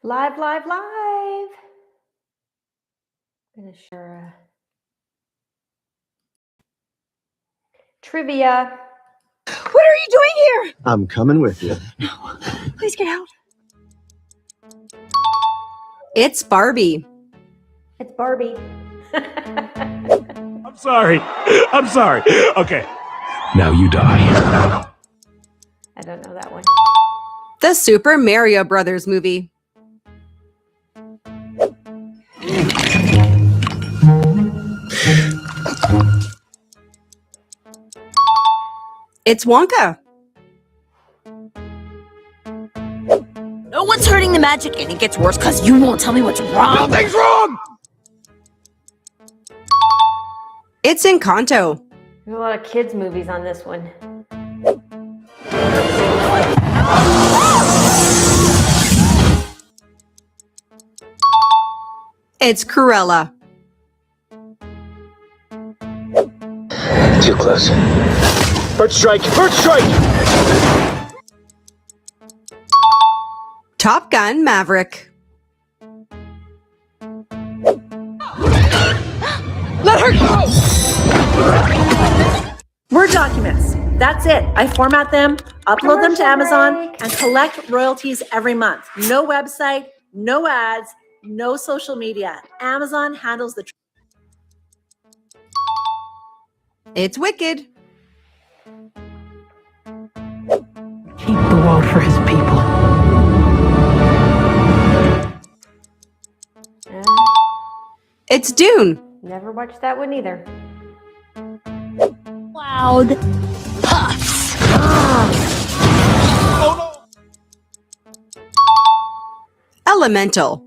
Live. I'm gonna share trivia. What are you doing here? I'm coming with you. Please get out. It's Barbie. It's Barbie. I'm sorry. Okay. Now you die. I don't know that one. The Super Mario Brothers movie. It's Wonka. No one's hurting the magic, and it gets worse because you won't tell me what's wrong. Nothing's wrong! It's Encanto. There's a lot of kids' movies on this one. It's Cruella. Too close. Bird strike! Bird strike! Top Gun Maverick. Let her go! Word documents. That's it. I format them, upload them to Amazon, and collect royalties every month. No website, no ads, no social media. Amazon handles the... It's Wicked. Keep the world for his people. It's Dune. Never watched that one either. Loud puffs. Elemental.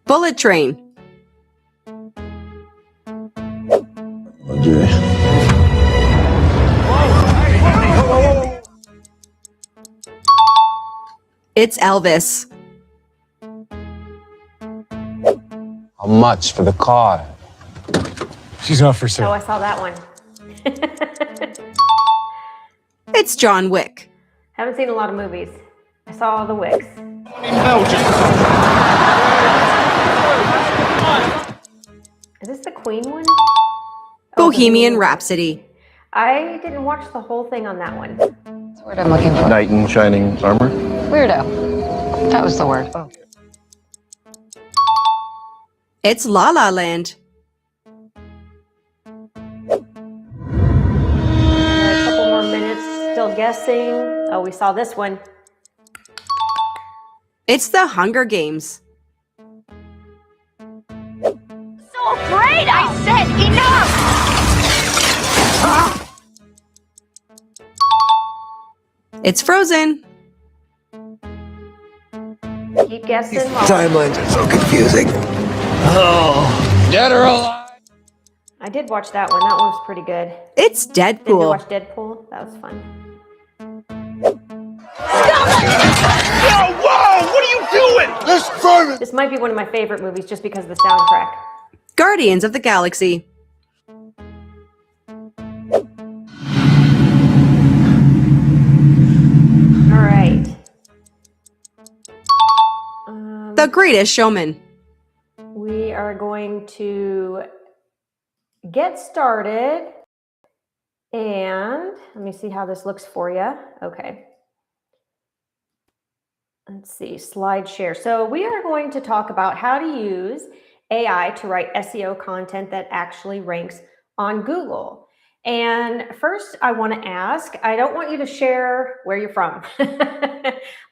Bullet Train. Okay. It's Elvis. How much for the car? She's not for Oh, sale. I saw that one. It's John Wick. Haven't seen a lot of movies. I saw all the Wicks. Is this the Queen one? Bohemian Rhapsody. I didn't watch the whole thing on that one. That's the word I'm looking for. Knight in shining armor. Weirdo. That was the word. It's La La Land. A couple more minutes, still guessing. Oh, we saw this one. It's The Hunger Games. So afraid! I said enough! It's Frozen. Keep guessing. Timelines are so confusing. Dead or alive? I did watch that one. That one was pretty good. It's Did you Deadpool. watch Deadpool? That was fun. This might be one of my favorite movies just because of the soundtrack. Guardians of the Galaxy. All right. The Greatest Showman. We are going to get started. And let me see how this looks for you. Okay. Let's see, slide share. So we are going to talk about how to use AI to write SEO content that actually ranks on Google. And first, I want to ask, I don't want you to share where you're from.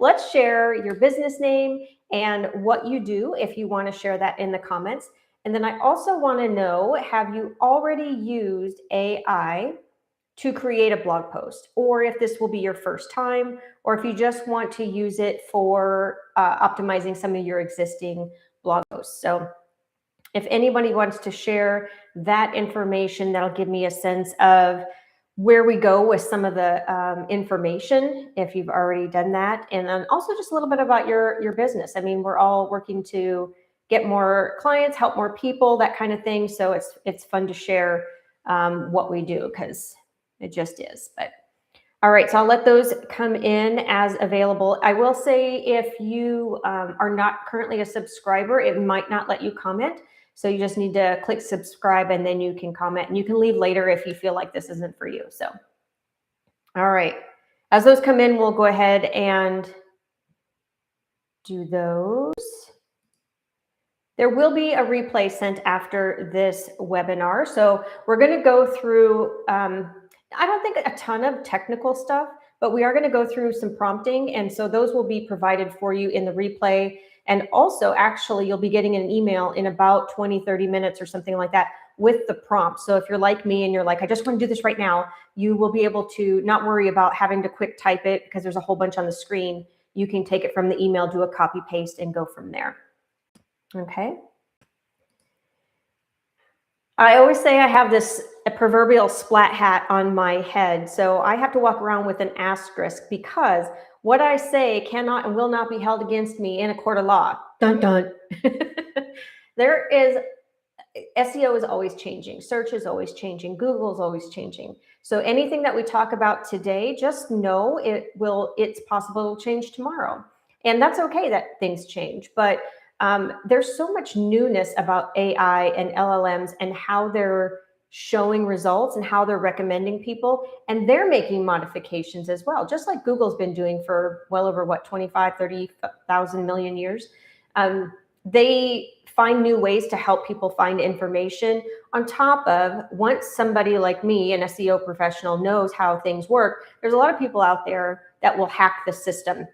Let's share your business name and what you do if you want to share that in the comments. And then I also want to know, have you already used AI to create a blog post, or if this will be your first time, or if you just want to use it for optimizing some of your existing blog posts. So if anybody wants to share that information, that'll give me a sense of where we go with some of the information, if you've already done that. And then also just a little bit about your business. I mean, we're all working to get more clients, help more people, that kind of thing. So it's fun to share what we do, because it just is. But all right, so I'll let those come in as available. I will say, if you are not currently a subscriber, it might not let you comment. So you just need to click subscribe, and then you can comment, and you can leave later if you feel like this isn't for you. So, all right, as those come in, we'll go ahead and do those. There will be a replay sent after this webinar. So we're going to go through, I don't think a ton of technical stuff, but we are going to go through some prompting. And so those will be provided for you in the replay. And also, actually, you'll be getting an email in about 20, 30 minutes or something like that with the prompt. So if you're like me and you're like, I just want to do this right now, you will be able to not worry about having to quick type it, because there's a whole bunch on the screen. You can take it from the email, do a copy paste, and go from there. Okay. I always say I have a proverbial splat hat on my head. So I have to walk around with an asterisk, because what I say cannot and will not be held against me in a court of law. Dun, dun. SEO is always changing. Search is always changing. Google is always changing. So anything that we talk about today, just know it's possible to change tomorrow. And that's okay that things change. But there's so much newness about AI and LLMs and how they're showing results and how they're recommending people. And they're making modifications as well, just like Google's been doing for well over, 25, 30,000 million years. They find new ways to help people find information, on top of, once somebody like me, an SEO professional, knows how things work, there's a lot of people out there that will hack the system.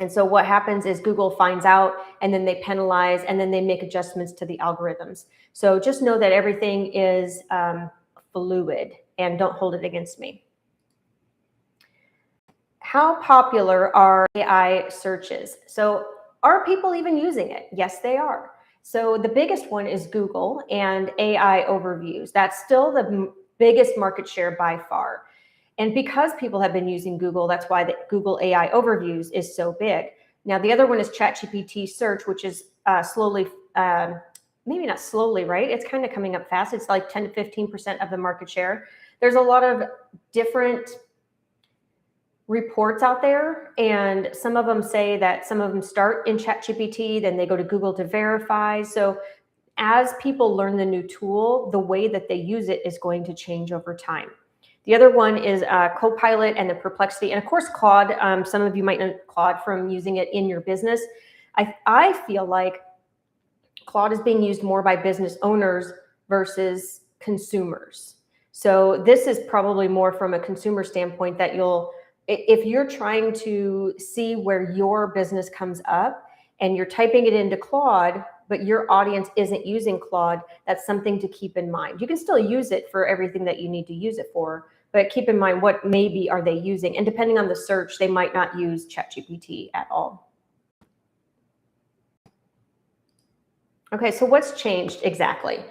And so what happens is Google finds out, and then they penalize, and then they make adjustments to the algorithms. So just know that everything is fluid, and don't hold it against me. How popular are AI searches? So are people even using it? Yes, they are. So the biggest one is Google and AI overviews. That's still the biggest market share by far. And because people have been using Google, that's why the Google AI overviews is so big. Now, the other one is ChatGPT search, which is slowly, maybe not slowly, right? It's kind of coming up fast. It's like 10 to 15% of the market share. There's a lot of different reports out there, and some of them say that some of them start in ChatGPT, then they go to Google to verify. So as people learn the new tool, the way that they use it is going to change over time. The other one is Copilot and the Perplexity, and of course Claude. Some of you might know Claude from using it in your business. I feel like Claude is being used more by business owners versus consumers. So this is probably more from a consumer standpoint, that if you're trying to see where your business comes up and you're typing it into Claude, but your audience isn't using Claude, that's something to keep in mind. You can still use it for everything that you need to use it for, but keep in mind what maybe are they using. And depending on the search, they might not use ChatGPT at all. Okay, so what's changed exactly?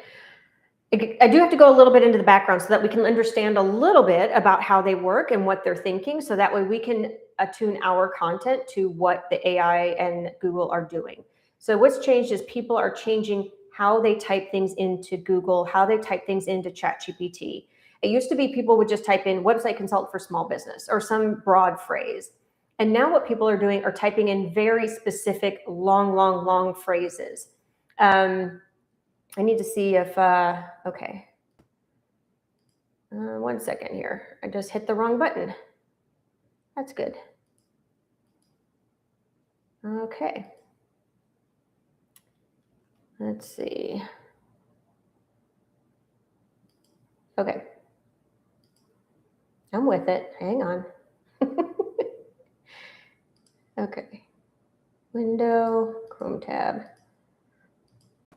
I do have to go a little bit into the background so that we can understand a little bit about how they work and what they're thinking, so that way we can attune our content to what the AI and Google are doing. So what's changed is people are changing how they type things into Google, how they type things into ChatGPT. It used to be people would just type in website consultant for small business or some broad phrase. And now what people are doing are typing in very specific, long phrases. I need to see if, okay. One second here. I just hit the wrong button. That's good. Okay. Let's see. Okay. I'm with it. Hang on. Okay. Window, Chrome tab.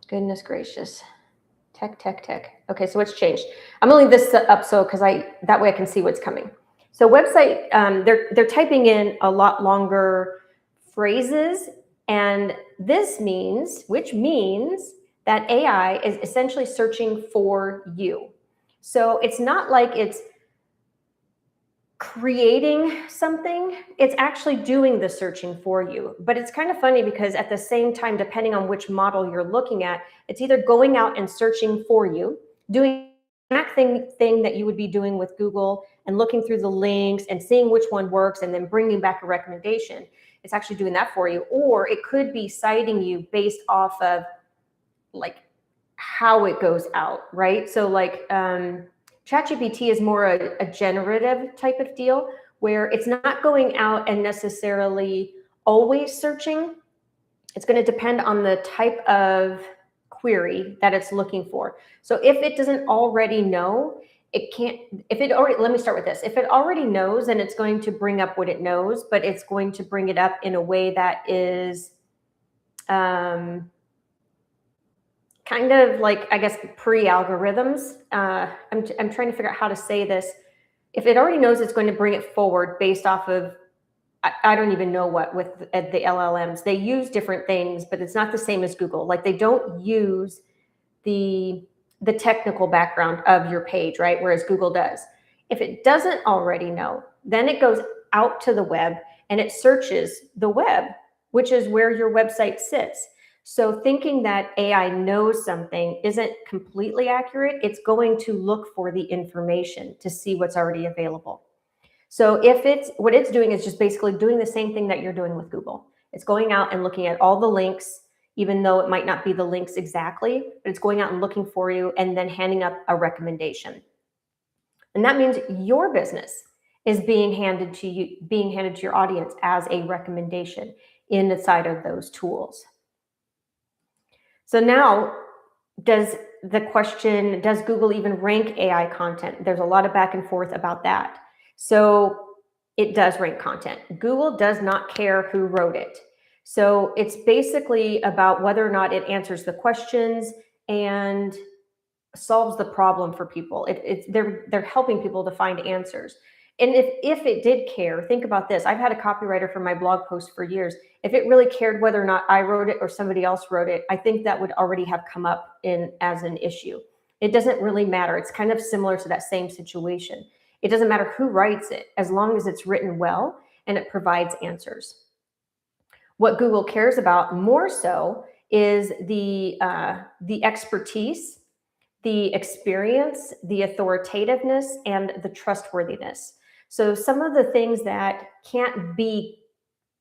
Goodness gracious. Tech. Okay, so what's changed? I'm gonna leave this up because that way I can see what's coming. So website, they're typing in a lot longer phrases, and which means that AI is essentially searching for you. So it's not like it's creating something, it's actually doing the searching for you. But it's kind of funny because at the same time, depending on which model you're looking at, it's either going out and searching for you, doing the exact thing that you would be doing with Google and looking through the links and seeing which one works and then bringing back a recommendation. It's actually doing that for you. Or it could be citing you based off of like how it goes out, right? So like ChatGPT is more a generative type of deal where it's not going out and necessarily always searching. It's going to depend on the type of query that it's looking for. So if it doesn't already know, it can't, if it already, let me start with this. If it already knows, then it's going to bring up what it knows, but it's going to bring it up in a way that is kind of like, I guess, pre-algorithms. I'm trying to figure out how to say this. If it already knows, it's going to bring it forward based off of, I don't even know what with the LLMs. They use different things, but it's not the same as Google. Like they don't use the technical background of your page, right? Whereas Google does. If it doesn't already know, then it goes out to the web and it searches the web, which is where your website sits. So thinking that AI knows something isn't completely accurate. It's going to look for the information to see what's already available. So if what it's doing is just basically doing the same thing that you're doing with Google. It's going out and looking at all the links, even though it might not be the links exactly, but it's going out and looking for you and then handing up a recommendation. And that means your business is being handed to you, being handed to your audience as a recommendation inside of those tools. So now, does Google even rank AI content? There's a lot of back and forth about that. So it does rank content. Google does not care who wrote it. So it's basically about whether or not it answers the questions and solves the problem for people. They're helping people to find answers. And if it did care, think about this. I've had a copywriter for my blog post for years. If it really cared whether or not I wrote it or somebody else wrote it, I think that would already have come up as an issue. It doesn't really matter. It's kind of similar to that same situation. It doesn't matter who writes it, as long as it's written well and it provides answers. What Google cares about more so is the expertise, the experience, the authoritativeness, and the trustworthiness. So some of the things that can't be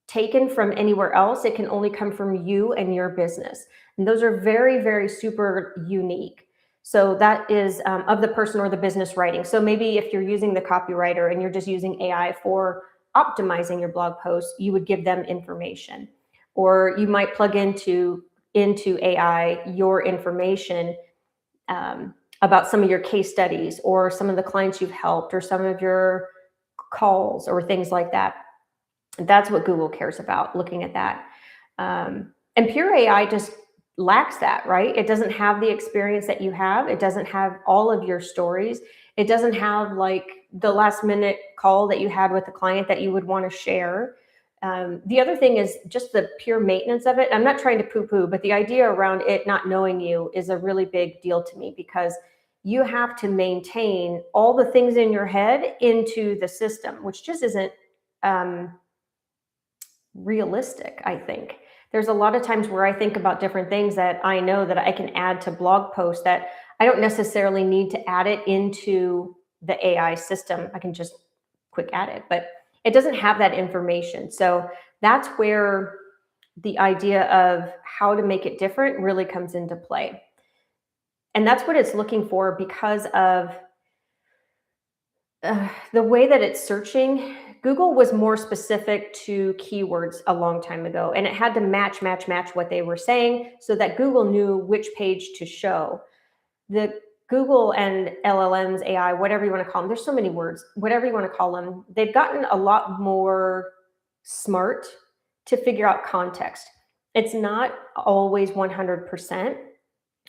taken from anywhere else, it can only come from you and your business. And those are very, very super unique. So that is of the person or the business writing. So maybe if you're using the copywriter and you're just using AI for optimizing your blog posts, you would give them information. Or you might plug into AI your information about some of your case studies or some of the clients you've helped or some of your calls or things like that. That's what Google cares about, looking at that. And pure AI just lacks that, right? It doesn't have the experience that you have. It doesn't have all of your stories. It doesn't have like the last minute call that you had with the client that you would want to share. The other thing is just the pure maintenance of it. I'm not trying to poo-poo, but the idea around it not knowing you is a really big deal to me, because you have to maintain all the things in your head into the system, which just isn't realistic, I think. There's a lot of times where I think about different things that I know that I can add to blog posts that I don't necessarily need to add it into the AI system. I can just quick add it, but it doesn't have that information. So that's where the idea of how to make it different really comes into play. And that's what it's looking for, because of the way that it's searching. Google was more specific to keywords a long time ago, and it had to match what they were saying so that Google knew which page to show. The Google and LLMs, AI, whatever you want to call them, there's so many words, whatever you want to call them, they've gotten a lot more smart to figure out context. It's not always 100%,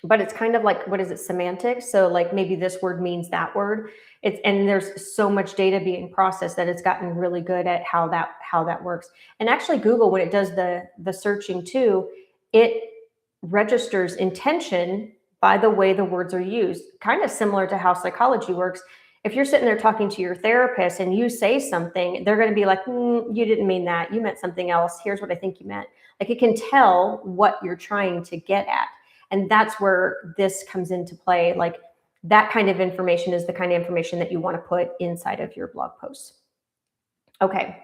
but it's kind of like, what is it, semantics? So like maybe this word means that word. And there's so much data being processed that it's gotten really good at how that works. And actually Google, when it does the searching too, it registers intention by the way the words are used, kind of similar to how psychology works, If you're sitting there talking to your therapist and you say something, they're going to be like, you didn't mean that. You meant something else. Here's what I think you meant. Like, it can tell what you're trying to get at. And that's where this comes into play. Like, that kind of information is the kind of information that you want to put inside of your blog posts. Okay.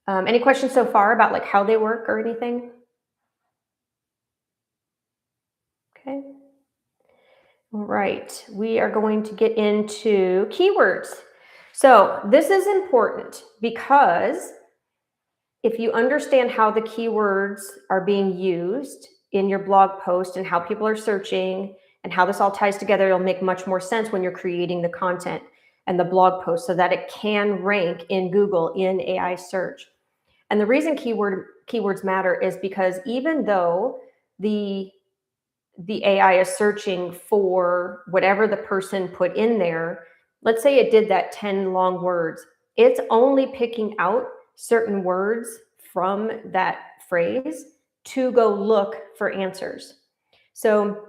Any questions so far about like how they work or anything? Okay. All right. We are going to get into keywords. So this is important because if you understand how the keywords are being used in your blog post and how people are searching and how this all ties together, it'll make much more sense when you're creating the content and the blog post so that it can rank in Google in AI search. And the reason keywords matter is because even though the AI is searching for whatever the person put in there, let's say it did that 10 long words, it's only picking out certain words from that phrase to go look for answers. So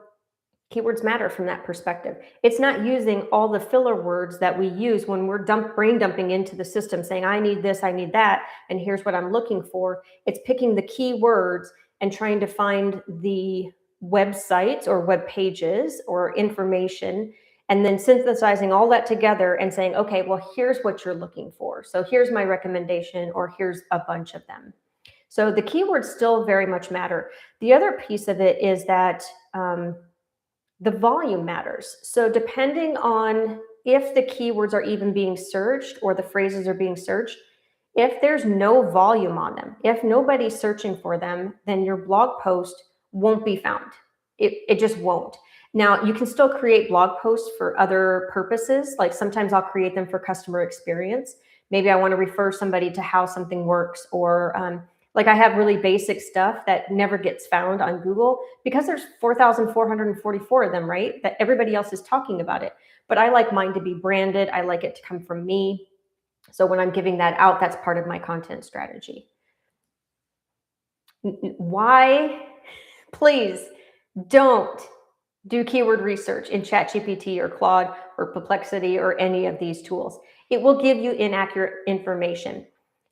keywords matter from that perspective. It's not using all the filler words that we use when we're brain dumping into the system saying, I need this, I need that, and here's what I'm looking for. It's picking the key words and trying to find the websites or web pages or information, and then synthesizing all that together and saying, okay, well, here's what you're looking for. So here's my recommendation, or here's a bunch of them. So the keywords still very much matter. The other piece of it is that the volume matters. So depending on if the keywords are even being searched or the phrases are being searched, if there's no volume on them, if nobody's searching for them, then your blog post won't be found. It just won't. Now, you can still create blog posts for other purposes. Like sometimes I'll create them for customer experience. Maybe I want to refer somebody to how something works, or like I have really basic stuff that never gets found on Google because there's 4,444 of them, right? That everybody else is talking about it. But I like mine to be branded. I like it to come from me. So when I'm giving that out, that's part of my content strategy. Why? Please don't do keyword research in ChatGPT or Claude or Perplexity or any of these tools. It will give you inaccurate information.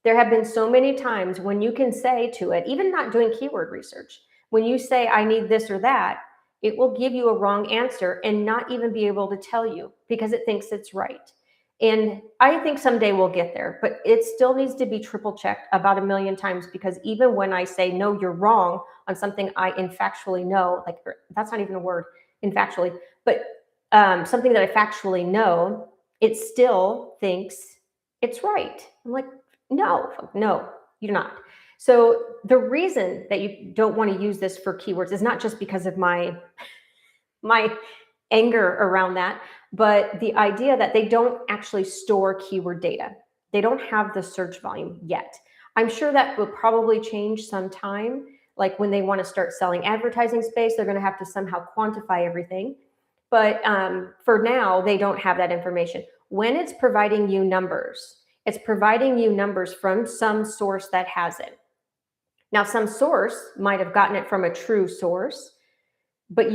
There have been so many times when you can say to it, even not doing keyword research, when you say, I need this or that, it will give you a wrong answer and not even be able to tell you because it thinks it's right. And I think someday we'll get there, but it still needs to be triple checked about 1 million times, because even when I say, no, you're wrong on something I infactually know, like that's not even a word, infactually, but something that I factually know, it still thinks it's right. I'm like, no, you're not. So the reason that you don't want to use this for keywords is not just because of my anger around that, but the idea that they don't actually store keyword data. They don't have the search volume yet. I'm sure that will probably change sometime. Like when they want to start selling advertising space, they're going to have to somehow quantify everything. But for now, they don't have that information. When it's providing you numbers, it's providing you numbers from some source that has it. Now, some source might have gotten it from a true source, but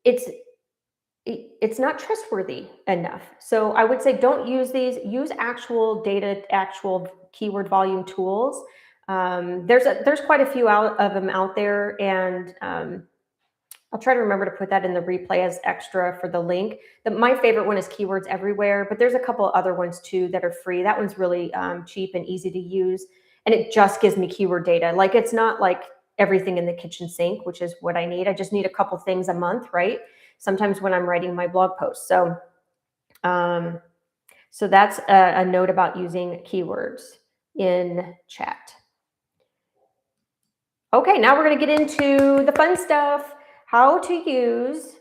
it's not trustworthy enough. So I would say don't use these. Use actual data, actual keyword volume tools. There's quite a few of them out there, and I'll try to remember to put that in the replay as extra for the link. My favorite one is Keywords Everywhere, but there's a couple other ones too that are free. That one's really cheap and easy to use, and it just gives me keyword data. Like it's not like everything in the kitchen sink, which is what I need. I just need a couple things a month, right? Sometimes when I'm writing my blog posts. So that's a note about using keywords in chat. Okay, now we're going to get into the fun stuff. How to use,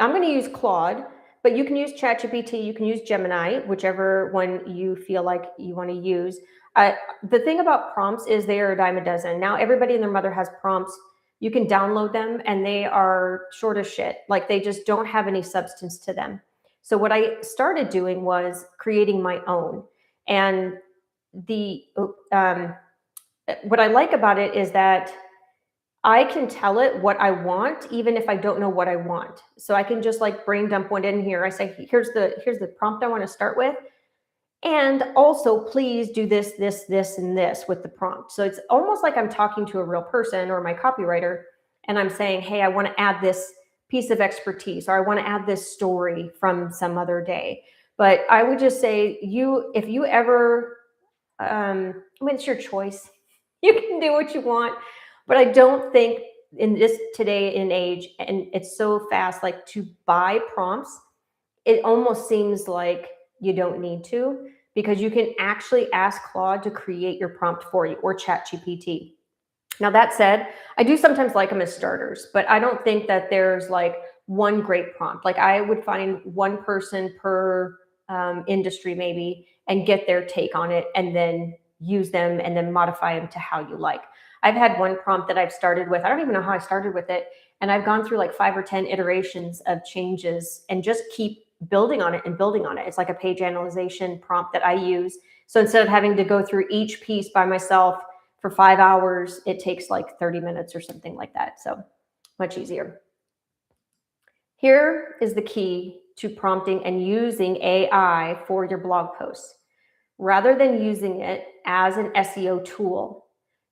I'm going to use Claude, but you can use ChatGPT, you can use Gemini, whichever one you feel like you want to use. The thing about prompts is they are a dime a dozen. Now everybody and their mother has prompts. You can download them and they are short as shit. Like they just don't have any substance to them. So what I started doing was creating my own. And what I like about it is that I can tell it what I want, even if I don't know what I want. So I can just like brain dump one in here. I say, here's the prompt I want to start with. And also, please do this, this, this, and this with the prompt. So it's almost like I'm talking to a real person or my copywriter, and I'm saying, hey, I want to add this piece of expertise, or I want to add this story from some other day. But I would just say, if you ever, it's your choice. You can do what you want. But I don't think in this today and age, and it's so fast, like to buy prompts, it almost seems like you don't need to, because you can actually ask Claude to create your prompt for you, or ChatGPT. Now, that said, I do sometimes like them as starters, but I don't think that there's like one great prompt. Like I would find one person per industry maybe and get their take on it, and then use them and then modify them to how you like. I've had one prompt that I've started with. I don't even know how I started with it. And I've gone through like 5 or 10 iterations of changes and just keep building on it and building on it. It's like a page analyzation prompt that I use. So instead of having to go through each piece by myself for 5 hours, it takes like 30 minutes or something like that. So much easier. Here is the key to prompting and using AI for your blog posts. Rather than using it as an SEO tool,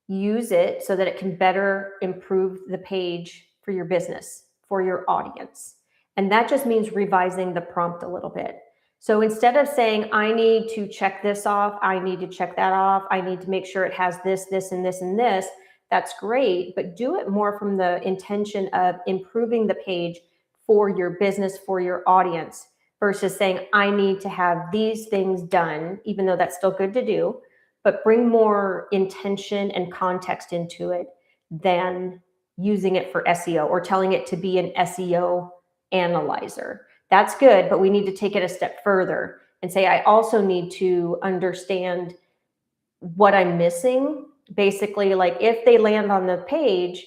use it so that it can better improve the page for your business, for your audience. And that just means revising the prompt a little bit. So instead of saying, I need to check this off, I need to check that off, I need to make sure it has this, this, and this, and this, that's great, but do it more from the intention of improving the page for your business, for your audience, versus saying, I need to have these things done, even though that's still good to do, but bring more intention and context into it than using it for SEO or telling it to be an SEO analyzer. That's good, but we need to take it a step further and say, I also need to understand what I'm missing. Basically, like if they land on the page,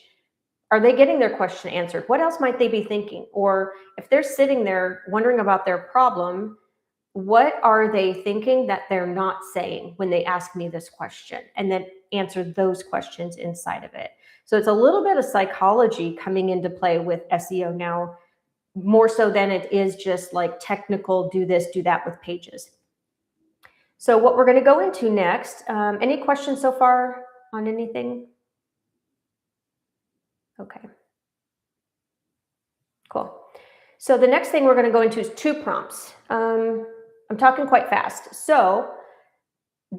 are they getting their question answered? What else might they be thinking? Or if they're sitting there wondering about their problem, what are they thinking that they're not saying when they ask me this question? And then answer those questions inside of it. So it's a little bit of psychology coming into play with SEO now, more so than it is just like technical, do this, do that with pages. So what we're going to go into next, any questions so far on anything? Okay. Cool. So the next thing we're going to go into is 2 prompts. I'm talking quite fast. So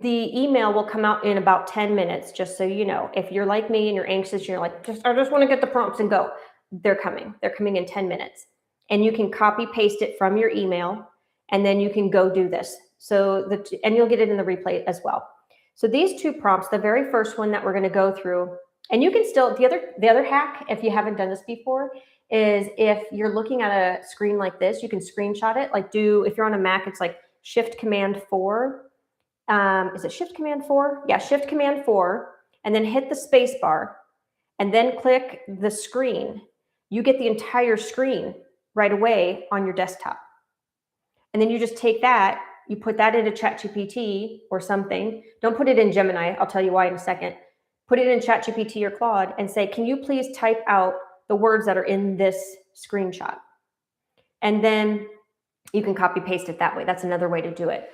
the email will come out in about 10 minutes, just so you know. If you're like me and you're anxious, you're like, I just want to get the prompts and go. They're coming. They're coming in 10 minutes. And you can copy paste it from your email, and then you can go do this. So and you'll get it in the replay as well. So these 2 prompts, the very first one that we're going to go through, and you can still, the other hack, if you haven't done this before, is if you're looking at a screen like this, you can screenshot it. Like if you're on a Mac, it's like Shift Command 4. Is it Shift Command 4? Yeah, Shift Command 4, and then hit the space bar, and then click the screen. You get the entire screen right away on your desktop. And then you just take that, you put that into ChatGPT or something. Don't put it in Gemini. I'll tell you why in a second. Put it in ChatGPT or Claude and say, can you please type out the words that are in this screenshot? And then you can copy paste it that way. That's another way to do it.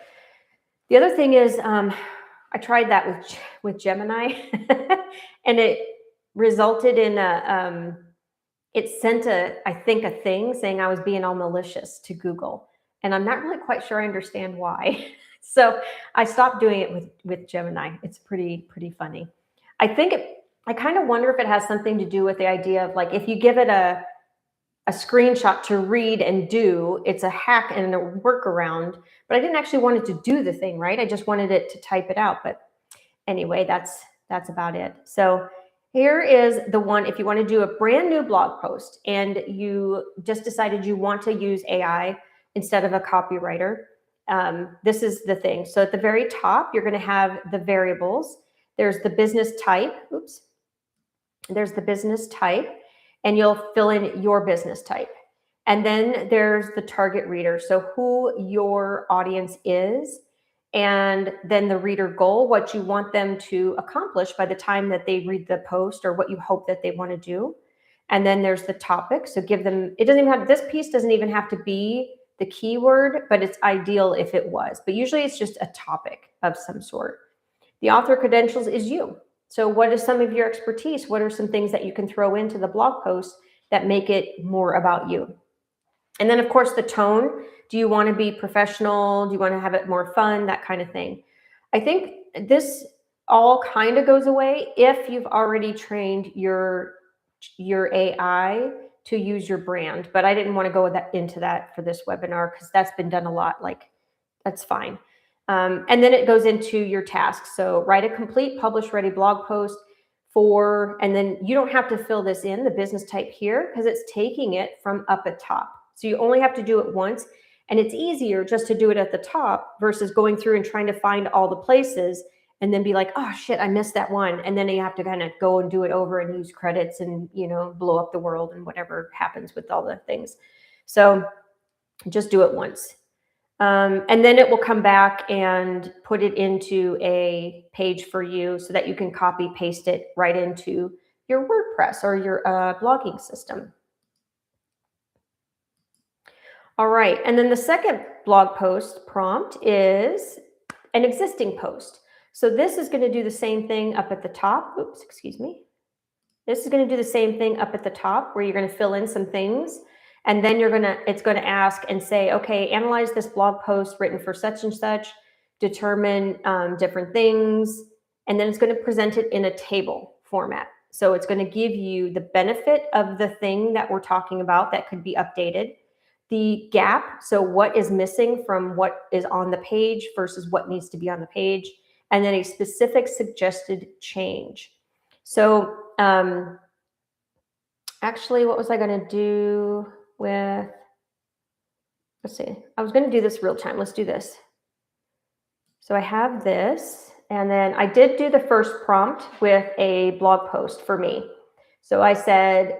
The other thing is, I tried that with Gemini and it resulted in it sent I think a thing saying I was being all malicious to Google. And I'm not really quite sure I understand why. So I stopped doing it with Gemini. It's pretty funny. I kind of wonder if it has something to do with the idea of like, if you give it a screenshot to read and do, it's a hack and a workaround, but I didn't actually want it to do the thing, right? I just wanted it to type it out. But anyway, that's about it. So here is the one, if you want to do a brand new blog post and you just decided you want to use AI instead of a copywriter, this is the thing. So at the very top, you're going to have the variables. There's the business type. Oops. There's the business type, and you'll fill in your business type. And then there's the target reader. So who your audience is. and then the reader goal, what you want them to accomplish by the time that they read the post, or what you hope that they want to do. And then there's the topic. So give them, it doesn't even have, this piece doesn't even have to be the keyword, but it's ideal if it was. But usually it's just a topic of some sort. The author credentials is you. So what is some of your expertise? What are some things that you can throw into the blog post that make it more about you? And then, of course, the tone. Do you want to be professional? Do you want to have it more fun? That kind of thing. I think this all kind of goes away if you've already trained your AI to use your brand. But I didn't want to go into that for this webinar because that's been done a lot. Like, that's fine. And then it goes into your tasks. So write a complete publish-ready blog post and then you don't have to fill this in, the business type here, because it's taking it from up at top. So you only have to do it once, and it's easier just to do it at the top versus going through and trying to find all the places and then be like, oh shit, I missed that one. And then you have to kind of go and do it over and use credits and, blow up the world and whatever happens with all the things. So just do it once. And then it will come back and put it into a page for you so that you can copy paste it right into your WordPress or your blogging system. All right. And then the second blog post prompt is an existing post. So this is going to do the same thing up at the top. Oops, excuse me. This is going to do the same thing up at the top where you're going to fill in some things. And then it's going to ask and say, okay, analyze this blog post written for such and such, determine different things, and then it's going to present it in a table format. So it's going to give you the benefit of the thing that we're talking about that could be updated, the gap, so what is missing from what is on the page versus what needs to be on the page, and then a specific suggested change. So actually, what was I going to do? Let's see, I was going to do this real time. Let's do this. So I have this, and then I did do the first prompt with a blog post for me. So I said,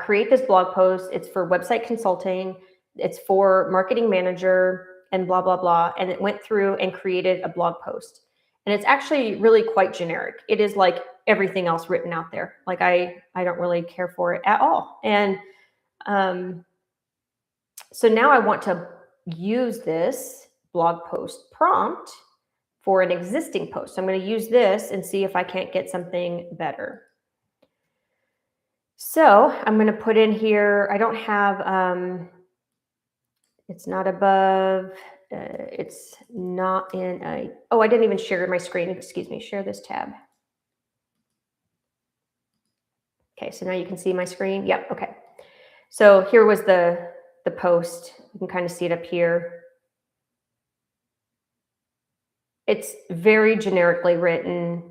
create this blog post. It's for website consulting. It's for marketing manager and blah, blah, blah. And it went through and created a blog post. And it's actually really quite generic. It is like everything else written out there. Like I don't really care for it at all. And so now I want to use this blog post prompt for an existing post. So I'm going to use this and see if I can't get something better. So I'm going to put in here, I don't have, it's not above, it's not in a, oh, I didn't even share my screen. Excuse me, share this tab. Okay, so now you can see my screen. Yep, okay. So here was the post. You can kind of see it up here. It's very generically written.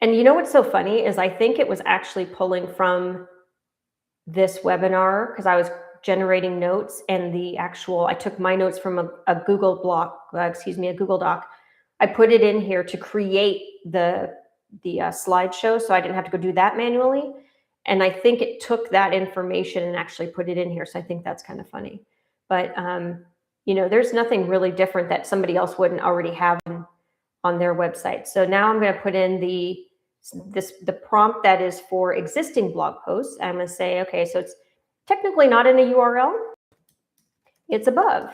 And you know what's so funny is I think it was actually pulling from this webinar because I was generating notes and I took my notes from a Google Doc. I put it in here to create the slideshow so I didn't have to go do that manually. And I think it took that information and actually put it in here. So I think that's kind of funny. But, there's nothing really different that somebody else wouldn't already have on their website. So now I'm going to put in the prompt that is for existing blog posts. I'm going to say, okay, so it's technically not in a URL. It's above.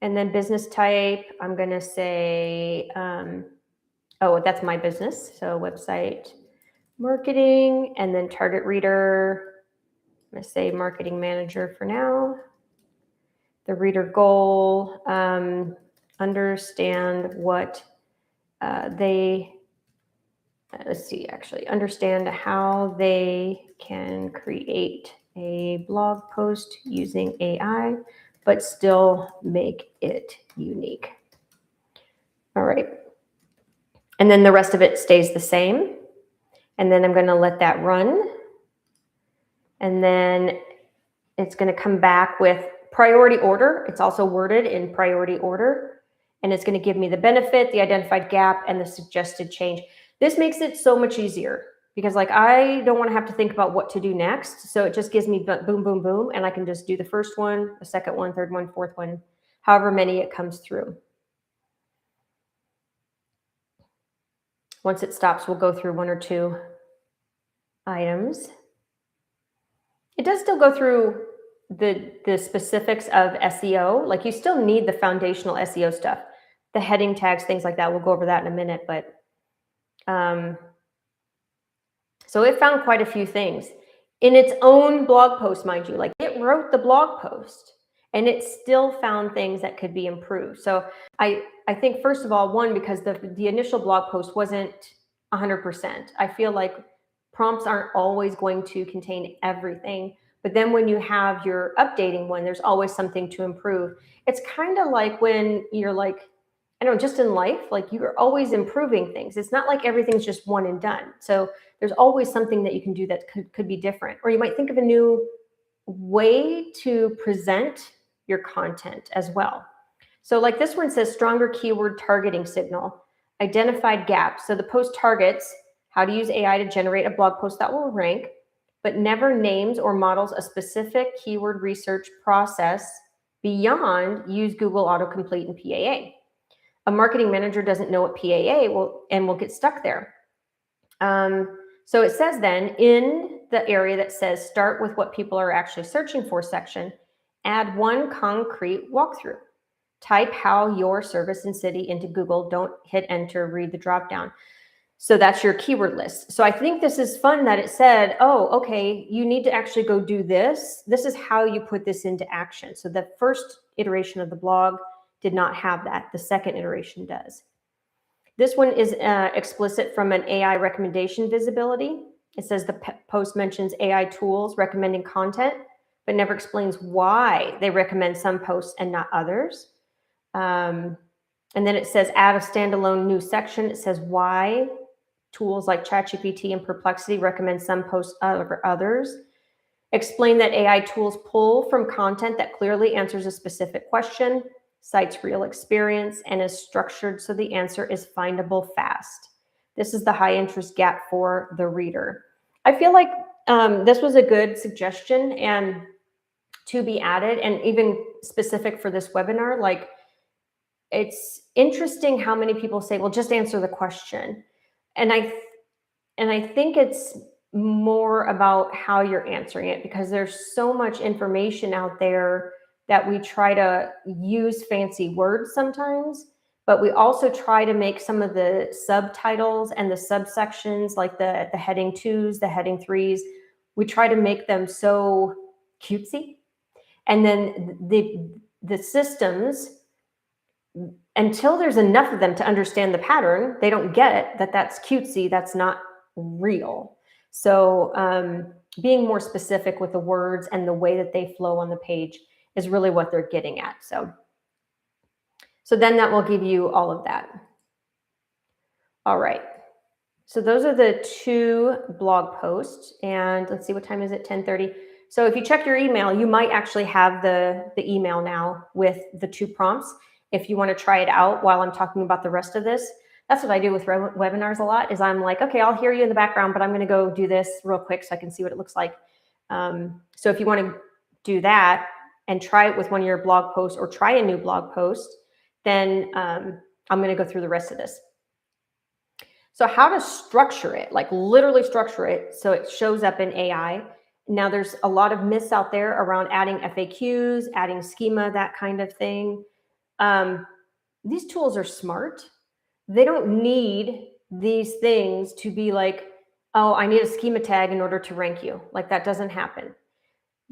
And then business type, I'm going to say, that's my business. So website marketing, and then target reader. I'm going to say marketing manager for now. The reader goal, understand what understand how they can create a blog post using AI, but still make it unique. All right. And then the rest of it stays the same. And then I'm going to let that run. And then it's going to come back with priority order. It's also worded in priority order. And it's going to give me the benefit, the identified gap, and the suggested change. This makes it so much easier because I don't want to have to think about what to do next. So it just gives me boom, boom, boom. And I can just do the first one, the second one, third one, fourth one, however many it comes through. Once it stops, we'll go through one or two items. It does still go through the specifics of SEO. Like, you still need the foundational SEO stuff, the heading tags, things like that. We'll go over that in a minute. But so it found quite a few things in its own blog post, mind you. Like, it wrote the blog post and it still found things that could be improved. So I think, first of all, one, because the initial blog post wasn't 100%. I feel like prompts aren't always going to contain everything. But then when you have your updating one, there's always something to improve. It's kind of like when you're like, I don't know, just in life, like, you're always improving things. It's not like everything's just one and done. So there's always something that you can do that could be different. Or you might think of a new way to present your content as well. So like this one says, stronger keyword targeting signal, identified gaps. So the post targets how to use AI to generate a blog post that will rank, but never names or models a specific keyword research process beyond use Google autocomplete and PAA. A marketing manager doesn't know what PAA will get stuck there. So it says then, in the area that says start with what people are actually searching for section, add one concrete walkthrough. Type how your service and city into Google. Don't hit enter, read the dropdown. So that's your keyword list. So I think this is fun that it said, oh, okay, you need to actually go do this. This is how you put this into action. So the first iteration of the blog did not have that. The second iteration does. This one is explicit from an AI recommendation visibility. It says the post mentions AI tools recommending content, but never explains why they recommend some posts and not others. And then it says add a standalone new section. It says why tools like ChatGPT and Perplexity recommend some posts over others. Explain that AI tools pull from content that clearly answers a specific question, cites real experience, and is structured so the answer is findable fast. This is the high interest gap for the reader. I feel like this was a good suggestion and to be added, and even specific for this webinar. Like, it's interesting how many people say, well, just answer the question. And I think it's more about how you're answering it, because there's so much information out there that we try to use fancy words sometimes, but we also try to make some of the subtitles and the subsections, like the heading 2s, the heading 3s, we try to make them so cutesy. And then the systems, until there's enough of them to understand the pattern, they don't get that that's cutesy, that's not real. So being more specific with the words and the way that they flow on the page is really what they're getting at. So then that will give you all of that. All right. So those are the two blog posts. And let's see, what time is it? 10:30. So if you check your email, you might actually have the email now with the two prompts. If you want to try it out while I'm talking about the rest of this, that's what I do with webinars a lot, is I'm like, okay, I'll hear you in the background, but I'm going to go do this real quick so I can see what it looks like. So if you want to do that and try it with one of your blog posts, or try a new blog post, then I'm going to go through the rest of this. So how to structure it, like literally structure it so it shows up in AI. Now, there's a lot of myths out there around adding FAQs, adding schema, that kind of thing. These tools are smart. They don't need these things to be like, oh, I need a schema tag in order to rank you. Like, that doesn't happen.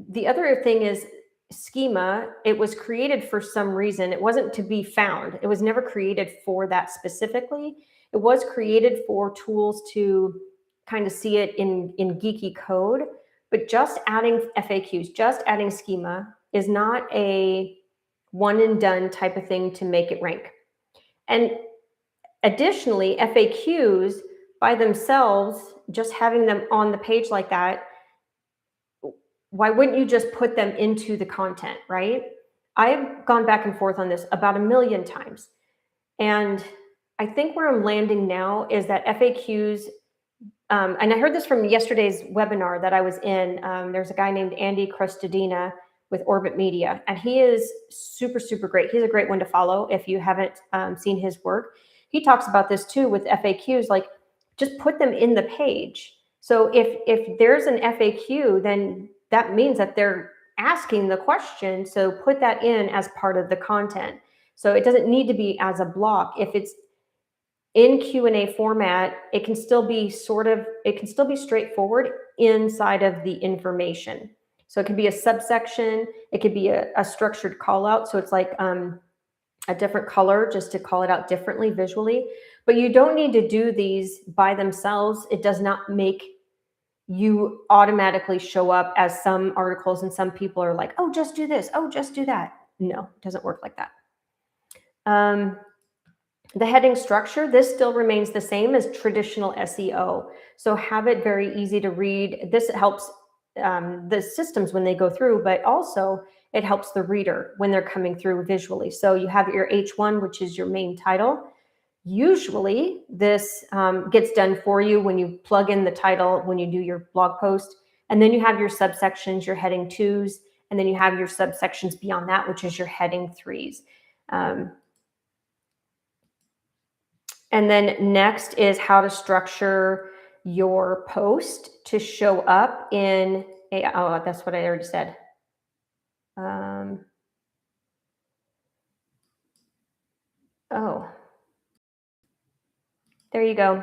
The other thing is schema, it was created for some reason. It wasn't to be found. It was never created for that specifically. It was created for tools to kind of see it in geeky code, but just adding FAQs, just adding schema is not a one and done type of thing to make it rank. And additionally, FAQs by themselves, just having them on the page like that, why wouldn't you just put them into the content, right? I've gone back and forth on this about 1 million times. And I think where I'm landing now is that FAQs, and I heard this from yesterday's webinar that I was in. There's a guy named Andy Crustadina with Orbit Media, and he is super, super great. He's a great one to follow if you haven't seen his work. He talks about this too with FAQs, like just put them in the page. So if there's an FAQ, then that means that they're asking the question. So put that in as part of the content. So it doesn't need to be as a block. If it's in Q&A format, it can still be straightforward inside of the information. So it could be a subsection, it could be a structured call out. So it's like a different color just to call it out differently visually. But you don't need to do these by themselves. It does not make you automatically show up as some articles, and some people are like, oh, just do this, oh, just do that. No, it doesn't work like that. The heading structure, this still remains the same as traditional SEO. So have it very easy to read. This helps the systems when they go through, but also it helps the reader when they're coming through visually. So you have your H1, which is your main title. Usually this gets done for you when you plug in the title, when you do your blog post. And then you have your subsections, your heading 2s, and then you have your subsections beyond that, which is your heading 3s. And then next is how to structure your post to show up in a, oh, that's what I already said. Oh, there you go.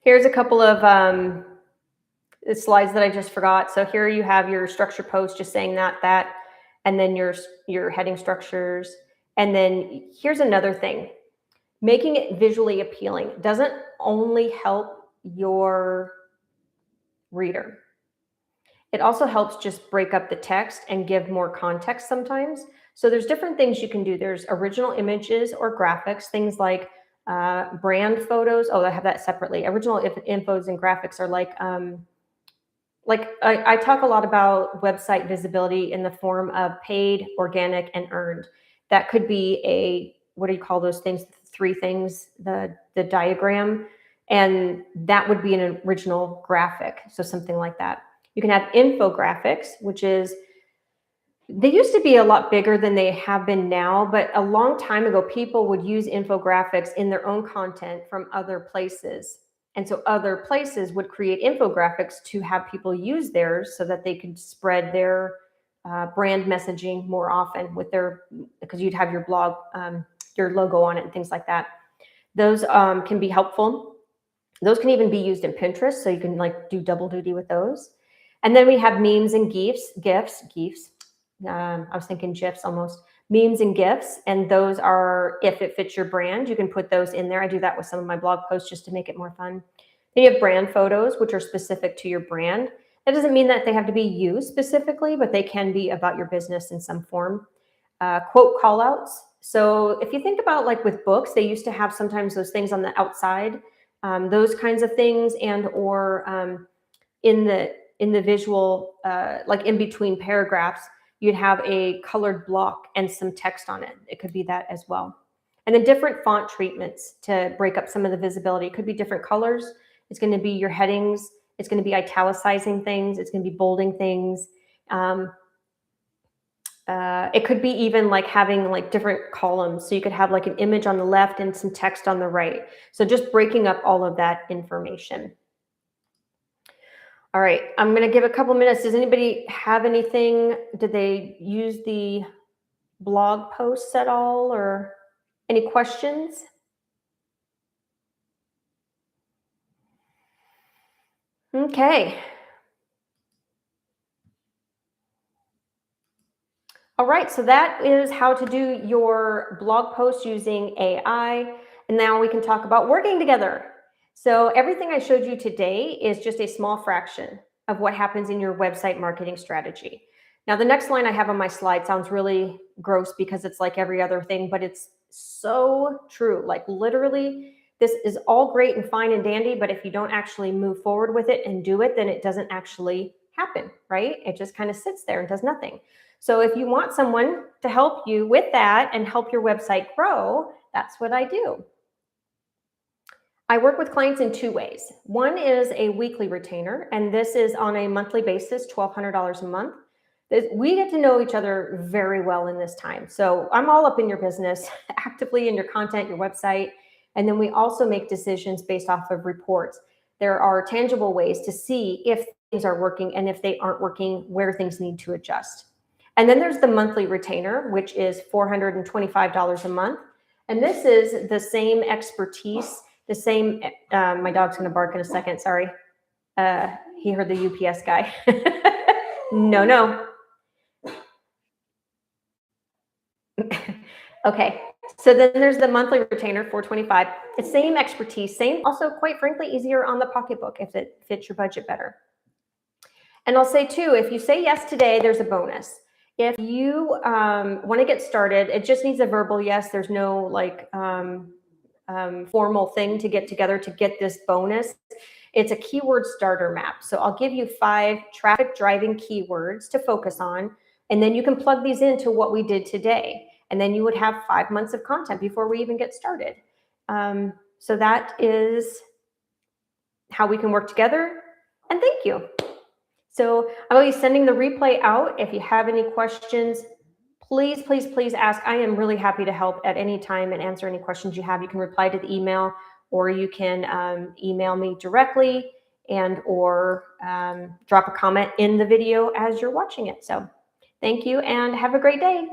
Here's a couple of slides that I just forgot. So here you have your structure post, just saying that, and then your heading structures. And then here's another thing. Making it visually appealing doesn't only help your reader. It also helps just break up the text and give more context sometimes. So there's different things you can do. There's original images or graphics, things like brand photos. Oh, I have that separately. Original infos and graphics are like I talk a lot about website visibility in the form of paid, organic, and earned. That could be a, what do you call those things? 3 things, the diagram, and that would be an original graphic. So something like that. You can have infographics, which is, they used to be a lot bigger than they have been now, but a long time ago, people would use infographics in their own content from other places. And so other places would create infographics to have people use theirs so that they could spread their brand messaging more often with their, because you'd have your blog, your logo on it and things like that. Those can be helpful. Those can even be used in Pinterest, so you can like do double duty with those. And then we have memes and GIFs. I was thinking GIFs almost. Memes and GIFs, and those are, if it fits your brand, you can put those in there. I do that with some of my blog posts just to make it more fun. Then you have brand photos, which are specific to your brand. That doesn't mean that they have to be you specifically, but they can be about your business in some form. Quote callouts. So if you think about like with books, they used to have sometimes those things on the outside, those kinds of things, and or in the visual, like in between paragraphs, you'd have a colored block and some text on it. It could be that as well. And then different font treatments to break up some of the visibility. It could be different colors. It's going to be your headings. It's going to be italicizing things. It's going to be bolding things. It could be even like having like different columns. So you could have like an image on the left and some text on the right. So just breaking up all of that information. All right, I'm going to give a couple minutes. Does anybody have anything? Did they use the blog posts at all, or any questions? Okay. All right, so that is how to do your blog post using AI. And now we can talk about working together. So everything I showed you today is just a small fraction of what happens in your website marketing strategy. Now, the next line I have on my slide sounds really gross because it's like every other thing, but it's so true. Like literally, this is all great and fine and dandy, but if you don't actually move forward with it and do it, then it doesn't actually happen, right? It just kind of sits there and does nothing. So if you want someone to help you with that and help your website grow, that's what I do. I work with clients in two ways. One is a weekly retainer, and this is on a monthly basis, $1,200 a month. We get to know each other very well in this time. So I'm all up in your business, actively in your content, your website. And then we also make decisions based off of reports. There are tangible ways to see if things are working, and if they aren't working, where things need to adjust. And then there's the monthly retainer, which is $425 a month. And this is the same expertise, the same, my dog's gonna bark in a second, sorry. He heard the UPS guy. No. Okay, so then there's the monthly retainer, $425. It's same expertise, same, also quite frankly, easier on the pocketbook if it fits your budget better. And I'll say too, if you say yes today, there's a bonus. If you want to get started, it just needs a verbal yes. There's no like formal thing to get together to get this bonus. It's a keyword starter map. So I'll give you 5 traffic driving keywords to focus on, and then you can plug these into what we did today. And then you would have 5 months of content before we even get started. So that is how we can work together. And thank you. So I will be sending the replay out. If you have any questions, please, please, please ask. I am really happy to help at any time and answer any questions you have. You can reply to the email, or you can email me directly, and or drop a comment in the video as you're watching it. So thank you and have a great day.